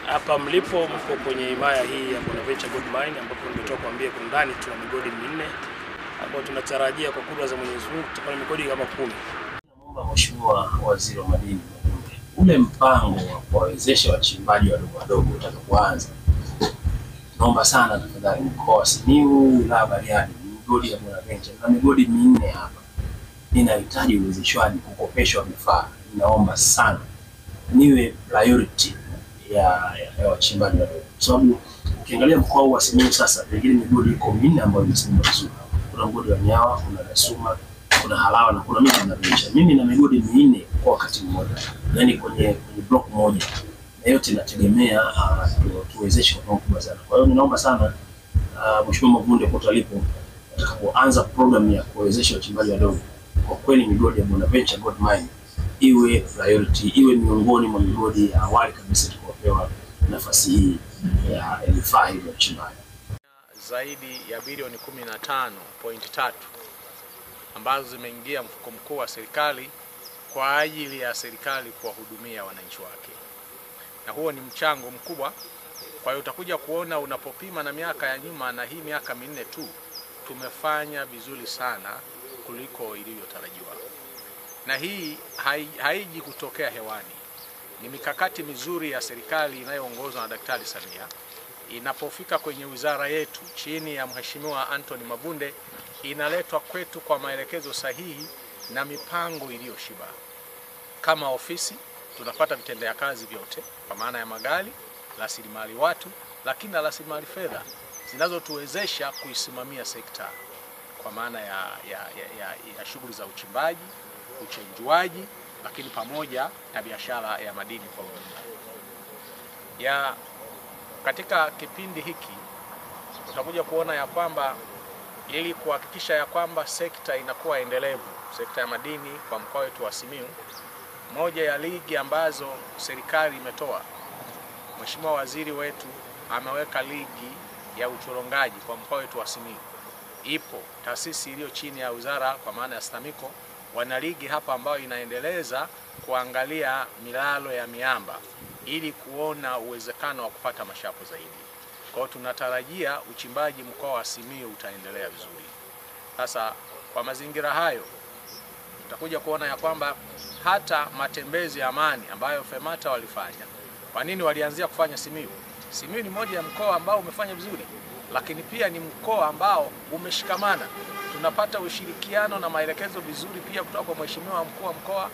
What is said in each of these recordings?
Hapa mlipo mko kwenye himaya hii ya Bonaventure Gold Mine ambapo nimetoka kuambia kwa ndani tuna migodi minne ambapo tunatarajia kwa kudra za Mwenyezi Mungu tutakuwa na migodi kama 10. Naomba Mheshimiwa Waziri wa Madini, ule mpango wa kuwawezesha wachimbaji wadogo utakapoanza, naomba sana tafadhali mkoa wa Simiyu, wilaya Bariadi, migodi ya Bonaventure na migodi minne hapa, ninahitaji uwezeshwaji kukopeshwa vifaa. Ninaomba sana niwe priority ya wachimbaji wadogo, kwa sababu ukiangalia mkoa wa Simiyu sasa pengine migodi iko minne ambayo imesimama vizuri. Kuna mgodi wa Nyawa, kuna Dasuma, kuna Halawa na kuna mimi na Bonaventure. Mimi na migodi minne kwa wakati mmoja, yani kwenye block moja, na yote inategemea tuwezeshe kwa kubwa sana. Kwa hiyo ninaomba sana Mheshimiwa Mavunde kwa talipo atakapoanza program ya kuwezesha wachimbaji wadogo, kwa kweli migodi ya Bonaventure Gold Mine iwe priority, iwe miongoni mwa migodi ya awali kabisa tukopewa nafasi hii ya vifaa hivi vya uchimbaji. Zaidi ya bilioni 15.3 ambazo zimeingia mfuko mkuu wa serikali kwa ajili ya serikali kuwahudumia wananchi wake, na huo ni mchango mkubwa. Kwa hiyo utakuja kuona unapopima na miaka ya nyuma na hii miaka minne tu, tumefanya vizuri sana kuliko ilivyotarajiwa. Na hii haiji kutokea hewani, ni mikakati mizuri ya serikali inayoongozwa na Daktari Samia. Inapofika kwenye wizara yetu chini ya Mheshimiwa Anthony Mavunde, inaletwa kwetu kwa maelekezo sahihi na mipango iliyoshiba. Kama ofisi tunapata vitendea kazi vyote kwa maana ya magari, rasilimali watu, lakini na rasilimali fedha zinazotuwezesha kuisimamia sekta kwa maana ya shughuli za uchimbaji, uchenjuaji, lakini pamoja na biashara ya madini kwa ujumla. Katika kipindi hiki utakuja kuona ya kwamba ili kuhakikisha ya kwamba sekta inakuwa endelevu, sekta ya madini kwa mkoa wetu wa Simiyu, moja ya ligi ambazo serikali imetoa, Mheshimiwa Waziri wetu ameweka ligi ya uchorongaji kwa mkoa wetu wa Simiyu. Ipo taasisi iliyo chini ya wizara kwa maana ya STAMICO, wana ligi hapa ambayo inaendeleza kuangalia milalo ya miamba ili kuona uwezekano wa kupata mashapo zaidi. Kwa hiyo tunatarajia uchimbaji mkoa wa Simiyu utaendelea vizuri. Sasa kwa mazingira hayo tutakuja kuona ya kwamba hata matembezi ya amani ambayo FEMATA walifanya, kwa nini walianzia kufanya Simiyu? Simiyu ni moja ya mkoa ambao umefanya vizuri, lakini pia ni mkoa ambao umeshikamana. Tunapata ushirikiano na maelekezo vizuri pia kutoka kwa Mheshimiwa Mkuu wa Mkoa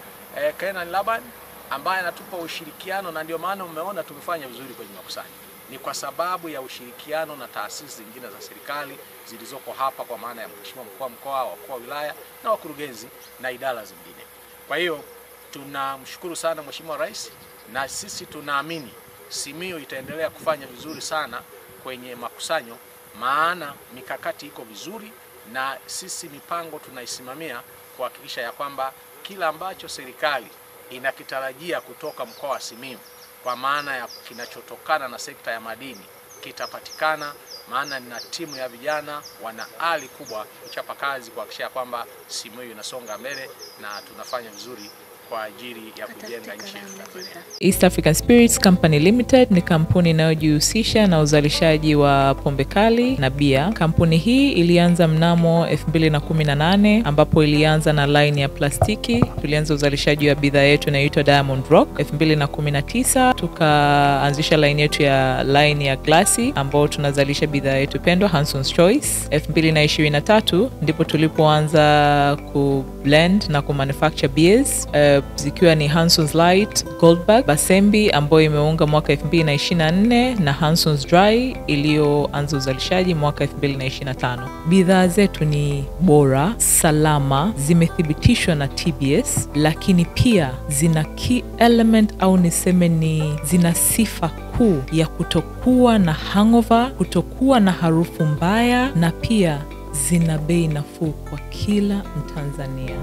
Kenan Laban ambaye anatupa ushirikiano, na ndio maana umeona tumefanya vizuri kwenye makusanyo. Ni kwa sababu ya ushirikiano na taasisi zingine za serikali zilizoko hapa kwa maana ya Mheshimiwa Mkuu wa Mkoa, wakuu wa wilaya na wakurugenzi na idara zingine. Kwa hiyo tunamshukuru sana Mheshimiwa Rais, na sisi tunaamini Simiyu itaendelea kufanya vizuri sana kwenye makusanyo, maana mikakati iko vizuri na sisi mipango tunaisimamia kuhakikisha ya kwamba kila ambacho serikali inakitarajia kutoka mkoa wa Simiyu kwa maana ya kinachotokana na sekta ya madini kitapatikana, maana nina timu ya vijana wana ari kubwa kuchapa kazi kuhakikisha kwamba Simiyu inasonga mbele na tunafanya vizuri kwa ajili ya kujenga nchi yetu Tanzania. East African Spirits Company Limited ni kampuni inayojihusisha na uzalishaji wa pombe kali na bia. Kampuni hii ilianza mnamo 2018 ambapo ilianza na line ya plastiki. Tulianza uzalishaji wa bidhaa yetu inayoitwa Diamond Rock. 2019 tukaanzisha line yetu ya line ya glasi ambao tunazalisha bidhaa yetu pendwa Hanson's Choice. 2023 ndipo tulipoanza ku blend na ku manufacture beers zikiwa ni Hanson's Light, Goldberg, Basembi ambayo imeunga mwaka 2024 na Hanson's Dry iliyoanza uzalishaji mwaka 2025. Bidhaa zetu ni bora, salama, zimethibitishwa na TBS, lakini pia zina key element au niseme ni zina sifa kuu ya kutokuwa na hangover, kutokuwa na harufu mbaya, na pia zina bei nafuu kwa kila Mtanzania.